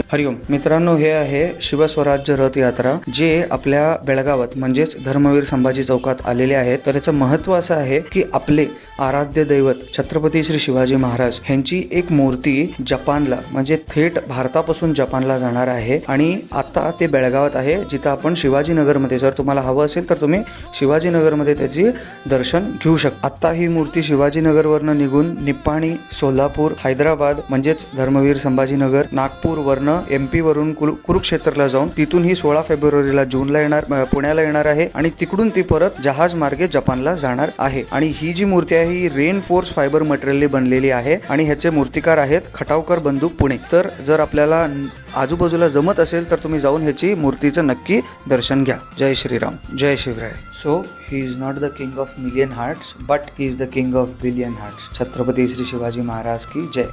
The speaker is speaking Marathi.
हरिओम मित्रांनो, हे आहे शिवस्वराज्य रथ यात्रा जे आपल्या बेळगावात म्हणजेच धर्मवीर संभाजी चौकात आलेले आहेत. तर याचं महत्त्व असं आहे की आपले आराध्य दैवत छत्रपती श्री शिवाजी महाराज यांची एक मूर्ती जपानला म्हणजे थेट भारतापासून जपानला जाणार आहे आणि आता ते बेळगावात आहे, जिथं आपण शिवाजीनगरमध्ये जर तुम्हाला हवं असेल तर तुम्ही शिवाजीनगरमध्ये त्याची दर्शन घेऊ शकता. आता ही मूर्ती शिवाजीनगरवरनं निघून निप्पाणी, सोलापूर, हैदराबाद म्हणजेच धर्मवीर संभाजीनगर, नागपूर वरनं MP वरून कुरुक्षेत्रला जाऊन तिथून ही 16 फेब्रुवारीला जूनला येणार पुण्याला येणार आहे आणि तिकडून ती परत जहाज मार्गे जपानला जाणार आहे. आणि ही जी मूर्ती आहे ही रेनफोर्स फायबर मटेरियलने बनलेली आहे आणि ह्याचे मूर्तिकार आहेत खटावकर बंधू पुणे. तर जर आपल्याला आजूबाजूला जमत असेल तर तुम्ही जाऊन ह्याची मूर्तीचं नक्की दर्शन घ्या. जय श्रीराम, जय Shivray. So he is not the king of million hearts but he is the king of billion hearts. Chhatrapati Shri Shivaji Maharaj की जय.